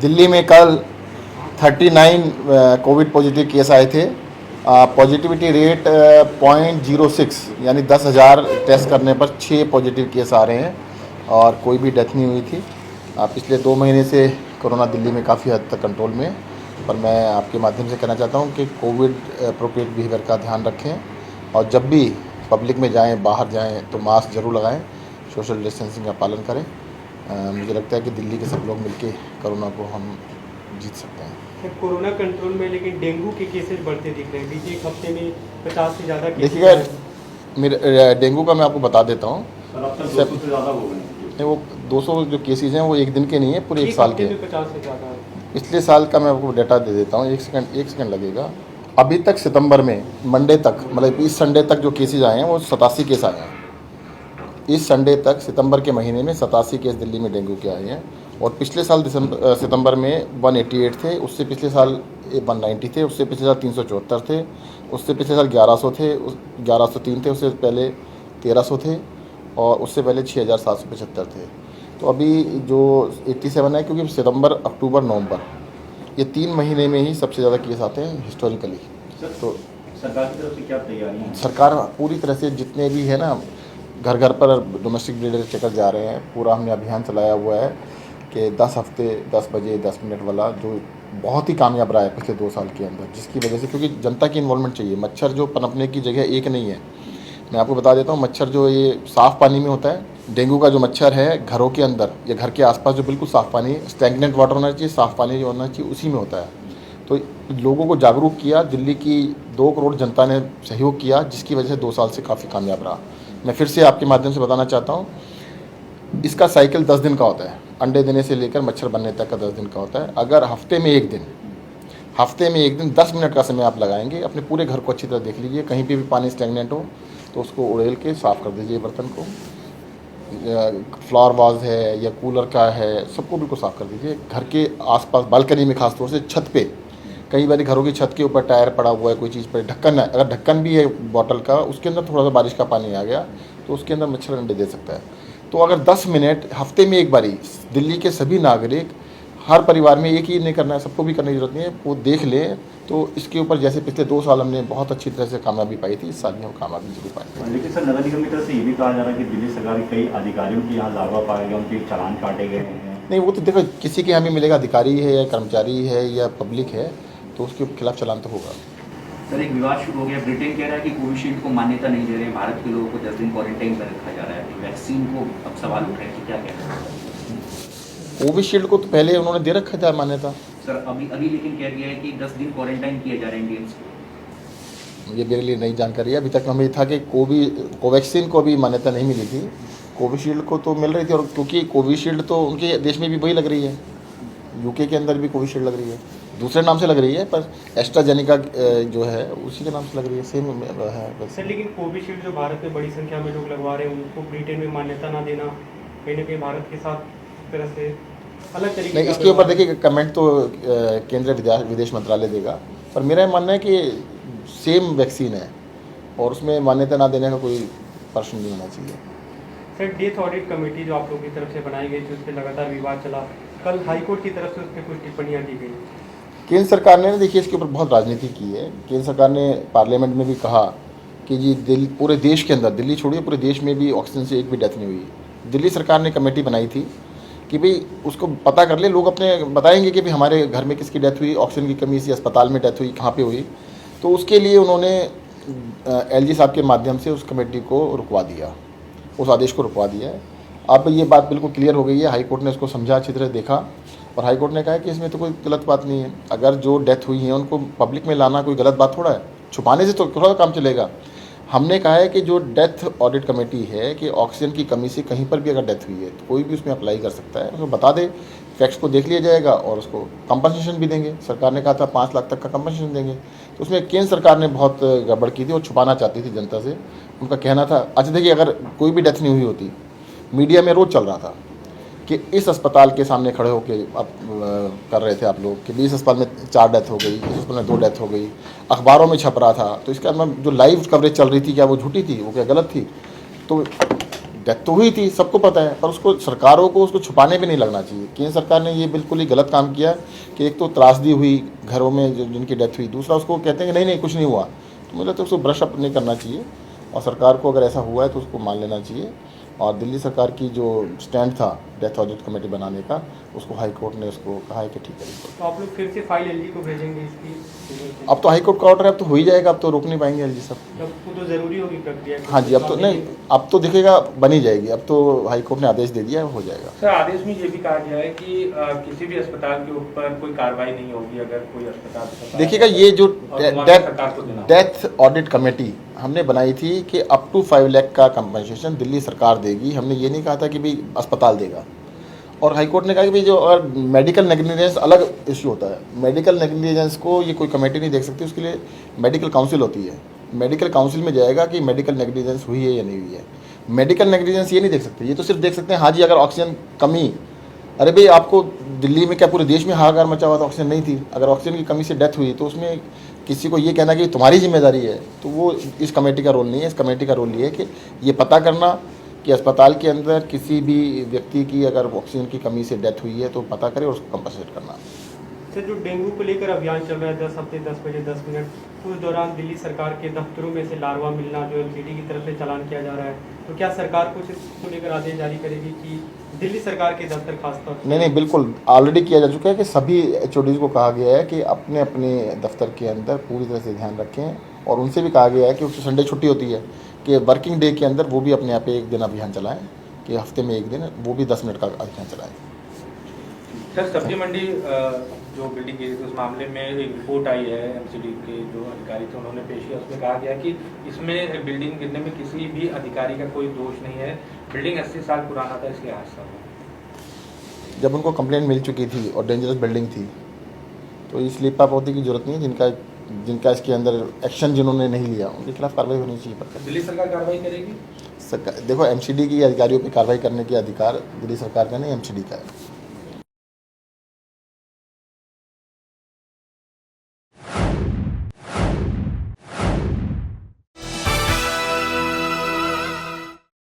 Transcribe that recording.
दिल्ली में कल 39 Covid positive case आए थे। पॉजिटिविटी रेट 0.06 यानी 10,000 टेस्ट करने पर 6 पॉजिटिव केस आ रहे हैं और कोई भी डेथ नहीं हुई थी। पिछले 2 महीने से कोरोना दिल्ली में काफ़ी हद तक कंट्रोल में है, पर मैं आपके माध्यम से कहना चाहता हूँ कि कोविड अप्रोप्रिएट बिहेवियर का ध्यान रखें और जब भी पब्लिक में जाएं, बाहर जाएं तो मास्क ज़रूर लगाएं, सोशल डिस्टेंसिंग का पालन करें। मुझे लगता है कि दिल्ली के सब लोग मिलके कोरोना को हम जीत सकते हैं। कोरोना कंट्रोल में लेकिन डेंगू के केसेस बढ़ते दिख रहे हैं। बीते एक हफ्ते में 50 से ज़्यादा केसेस। देखिएगा, मेरे डेंगू का मैं आपको बता देता हूँ। सर, अब तक 200 से ज़्यादा हो गए। वो 200 जो केसेज हैं वो एक दिन के नहीं है, पूरे एक साल के। 50 से ज़्यादा। पिछले साल का मैं आपको डाटा दे देता हूँ, एक सेकंड लगेगा। अभी तक सितंबर में मंडे तक, मतलब इस संडे तक जो केसेज आए हैं वो 87 केस आए हैं। इस संडे तक सितंबर के महीने में 87 केस दिल्ली में डेंगू के आए हैं और पिछले साल सितंबर में 188 थे, उससे पिछले साल 190 थे, उससे पिछले साल 374 थे, उससे पिछले साल 1100 थे, 1103 थे, उससे पहले 1300 थे और उससे पहले 6775 थे। तो अभी जो 87 है, क्योंकि सितंबर, अक्टूबर, नवंबर ये 3 महीने में ही सबसे ज़्यादा केस आते हैं हिस्टोरिकली। तो सरकार की तरफ से क्या तैयारी है? सरकार पूरी तरह से जितने भी है ना, घर घर पर डोमेस्टिक ब्रीडर चेकर जा रहे हैं। पूरा हमने अभियान चलाया हुआ है कि 10 हफ्ते 10 बजे 10 मिनट वाला, जो बहुत ही कामयाब रहा है पिछले 2 साल के अंदर, जिसकी वजह से, क्योंकि जनता की इन्वॉल्वमेंट चाहिए। मच्छर जो पनपने की जगह एक नहीं है। मैं आपको बता देता हूँ, मच्छर जो ये साफ़ पानी में होता है, डेंगू का जो मच्छर है घरों के अंदर या घर के आसपास जो बिल्कुल साफ़ पानी, स्टैग्नेंट वाटर होना चाहिए, साफ़ पानी जो होना चाहिए, उसी में होता है। तो लोगों को जागरूक किया, दिल्ली की 2 करोड़ जनता ने सहयोग किया, जिसकी वजह से 2 साल से काफ़ी कामयाब रहा। मैं फिर से आपके माध्यम से बताना चाहता हूँ, इसका साइकिल 10 दिन का होता है। अंडे देने से लेकर मच्छर बनने तक का 10 दिन का होता है। अगर हफ्ते में एक दिन 10 मिनट का समय आप लगाएंगे, अपने पूरे घर को अच्छी तरह देख लीजिए, कहीं पे भी पानी स्टैग्नेंट हो तो उसको उड़ेल के साफ़ कर दीजिए। बर्तन को, फ्लावर वाज है या कूलर का है, सबको बिल्कुल साफ़ कर दीजिए। घर के आसपास बालकनी में, खास तौर से छत पे, कई बार घरों की छत के ऊपर टायर पड़ा हुआ है, कोई चीज़ पर ढक्कन है, अगर ढक्कन भी है बॉटल का, उसके अंदर थोड़ा सा बारिश का पानी आ गया तो उसके अंदर मच्छर अंडे दे सकता है। तो अगर 10 मिनट हफ्ते में एक बारी दिल्ली के सभी नागरिक, हर परिवार में, एक ही नहीं करना है, सबको भी करने की जरूरत नहीं है, वो देख ले तो इसके ऊपर, जैसे पिछले 2 साल हमने बहुत अच्छी तरह से कामयाबी पाई थी, इस साल में हम कामयाबी जरूर पाएंगे। लेकिन सर, नगर निगम की तरफ से ये भी कहा जा रहा है कि दिल्ली सरकार के कई अधिकारियों की यहाँ लावा पाया गया, उनके चालान काटे गए हैं। नहीं, वो तो देखो, किसी के यहाँ भी मिलेगा, अधिकारी है या कर्मचारी है या पब्लिक है, तो उसके खिलाफ चालान तो होगा। सर, एक विवाद शुरू हो गया। ब्रिटेन कह रहा है कि कोविशील्ड को मान्यता नहीं दे रहे हैं, भारत के लोगों को 10 दिन क्वारंटाइन में रखा जा रहा है। वैक्सीन को अब सवाल उठ रहे हैं कि क्या कहना है? कोविशील्ड को तो पहले उन्होंने दे रखा था मान्यता। सर, अभी लेकिन कह दिया है कि 10 दिन क्वारंटाइन किए जा रहे हैं इंडियंस को। ये मेरे लिए नई जानकारी है। अभी तक हमें था कि कोवैक्सीन को अभी मान्यता नहीं मिली थी, कोविशील्ड को तो मिल रही थी। और क्योंकि कोविशील्ड तो उनके देश में भी वही लग रही है, यूके के अंदर भी कोविशील्ड लग रही है, दूसरे नाम से लग रही है, पर एस्ट्राजेनेका जो है उसी के नाम से लग रही है, सेम है। सर, लेकिन कोविशील्ड जो भारत में बड़ी संख्या में लोग लगवा रहे हैं, उनको ब्रिटेन में मान्यता ना देना कहीं ना कहीं भारत के साथ तरह से अलग तरीके नहीं, इसके ऊपर देखिए कमेंट तो केंद्रीय विदेश मंत्रालय देगा, पर मेरा मानना है कि सेम वैक्सीन है और उसमें मान्यता ना देने का कोई प्रश्न नहीं होना चाहिए। सर, डेथ ऑडिट कमेटी जो आप लोगों की तरफ से बनाई गई थी, उस पर लगातार विवाद चला। कल हाईकोर्ट की तरफ से उस पर कुछ टिप्पणियाँ की गई। केंद्र सरकार ने, देखिए, इसके ऊपर बहुत राजनीति की है। केंद्र सरकार ने पार्लियामेंट में भी कहा कि जी पूरे देश के अंदर, दिल्ली छोड़िए, पूरे देश में भी ऑक्सीजन से एक भी डेथ नहीं हुई। दिल्ली सरकार ने कमेटी बनाई थी कि भाई उसको पता कर ले, लोग अपने बताएंगे कि भाई हमारे घर में किसकी डेथ हुई, ऑक्सीजन की कमी से अस्पताल में डेथ हुई, कहाँ पे हुई। तो उसके लिए उन्होंने एलजी साहब के माध्यम से उस कमेटी को रुकवा दिया, उस आदेश को रुकवा दिया है। अब ये बात बिल्कुल क्लियर हो गई है, हाई कोर्ट ने उसको समझा, अच्छी तरह देखा और हाई कोर्ट ने कहा कि इसमें तो कोई गलत बात नहीं है। अगर जो डेथ हुई है उनको पब्लिक में लाना कोई गलत बात थोड़ा है, छुपाने से तो थोड़ा काम चलेगा। हमने कहा है कि जो डेथ ऑडिट कमेटी है कि ऑक्सीजन की कमी से कहीं पर भी अगर डेथ हुई है तो कोई भी उसमें अप्लाई कर सकता है, उसको बता दे, फैक्ट्स को देख लिया जाएगा और उसको कंपनसेशन भी देंगे। सरकार ने कहा था 5 लाख तक का कंपनसेशन देंगे, तो उसमें केंद्र सरकार ने बहुत गड़बड़ की थी और छुपाना चाहती थी जनता से। उनका कहना था, अच्छा देखिए, अगर कोई भी डेथ नहीं हुई होती, मीडिया में रोज़ चल रहा था कि इस अस्पताल के सामने खड़े होकर आप कर रहे थे आप लोग कि 20 अस्पताल में 4 डेथ हो गई, इस अस्पताल में 2 डेथ हो गई, अखबारों में छप रहा था। तो इसका मतलब जो लाइव कवरेज चल रही थी, क्या वो झूठी थी, वो क्या गलत थी? तो डेथ तो हुई थी, सबको पता है, पर उसको सरकारों को उसको छुपाने पे नहीं लगना चाहिए। केंद्र सरकार ने ये बिल्कुल ही गलत काम किया कि एक तो त्रासदी हुई घरों में जिनकी डेथ हुई, दूसरा उसको कहते हैं कि नहीं नहीं कुछ नहीं हुआ। तो मुझे लगता है उसको ब्रश अप नहीं करना चाहिए, और सरकार को अगर ऐसा हुआ है तो उसको मान लेना चाहिए। और दिल्ली सरकार की जो स्टैंड था डेथ ऑडिट कमेटी बनाने का, उसको हाई कोर्ट ने उसको कहा है कि ठीक है। तो आप लोग फिर से फाइल एलजी को भेजेंगे इसकी? अब तो हाई कोर्ट का ऑर्डर है, अब तो हो ही जाएगा, अब तो रोक नहीं पाएंगे एलजी साहब। अब वो तो ज़रूरी होगी प्रक्रिया। हाँ जी, अब तो नहीं, अब तो दिखेगा बन ही जाएगी, अब तो हाई कोर्ट ने आदेश दे दिया है, हो जाएगा। सर आदेश में ये भी कहा गया है कि किसी भी अस्पताल के ऊपर कोई कार्रवाई नहीं होगी अगर कोई अस्पताल। देखिएगा ये जो सरकार को देना डेथ ऑडिट कमेटी हमने बनाई थी कि अप टू 5 लाख का कंपनसेशन दिल्ली सरकार देगी। हमने ये नहीं कहा था कि भाई अस्पताल देगा। और हाई कोर्ट ने कहा कि भाई जो अगर मेडिकल नेग्लिजेंस अलग इश्यू होता है, मेडिकल नेग्लिजेंस को ये कोई कमेटी नहीं देख सकती, उसके लिए मेडिकल काउंसिल होती है। मेडिकल काउंसिल में जाएगा कि मेडिकल नेग्लिजेंस हुई है या नहीं हुई है। मेडिकल नेग्लिजेंस ये नहीं देख सकते, ये तो सिर्फ देख सकते हैं हाँ जी अगर ऑक्सीजन कमी, अरे भाई आपको दिल्ली में क्या पूरे देश में हाहाकार मचा हुआ था, ऑक्सीजन नहीं थी, अगर ऑक्सीजन की कमी से डेथ हुई तो उसमें किसी को ये कहना कि तुम्हारी जिम्मेदारी है, तो वो इस कमेटी का रोल नहीं है। इस कमेटी का रोल ये है कि ये पता करना कि अस्पताल के अंदर किसी भी व्यक्ति की अगर ऑक्सीजन की कमी से डेथ हुई है तो पता करे और उसको कंपनसेट करना। सर जो डेंगू को लेकर अभियान चल रहा है 10 हफ्ते 10 बजे 10 मिनट, उस दौरान दिल्ली सरकार के दफ्तरों में से लार्वा मिलना जो एमसीडी की तरफ से चालान किया जा रहा है, तो क्या सरकार कुछ इसको लेकर आदेश जारी करेगी कि दिल्ली सरकार के दफ्तर खासतौर पर? नहीं, बिल्कुल ऑलरेडी किया जा चुका है कि सभी एचओडीज को कहा गया है कि अपने अपने दफ्तर के अंदर पूरी तरह से ध्यान रखें, और उनसे भी कहा गया है कि उससे संडे छुट्टी होती है कि वर्किंग डे के अंदर वो भी अपने यहाँ पे एक दिन अभियान चलाएं, कि हफ्ते में एक दिन वो भी 10 मिनट का अभियान चलाएं। सर सब्जी मंडी जो बिल्डिंग गिरी थी उस मामले में एक रिपोर्ट आई है एमसीडी के जो अधिकारी थे उन्होंने पेश किया, उसमें कहा गया कि इसमें बिल्डिंग गिरने में किसी भी अधिकारी का कोई दोष नहीं है, बिल्डिंग 80 साल पुराना था इसलिए हादसा हुआ। जब उनको कंप्लेंट मिल चुकी थी और डेंजरस बिल्डिंग थी तो इस लीपापोती की जरूरत नहीं है। जिनका इसके अंदर एक्शन जिन्होंने नहीं लिया उनके खिलाफ कार्रवाई होनी चाहिए। पर दिल्ली सरकार कार्रवाई करेगी? देखो एमसीडी की अधिकारियों पर कार्रवाई करने के अधिकार दिल्ली सरकार का नहीं, एमसीडी का है।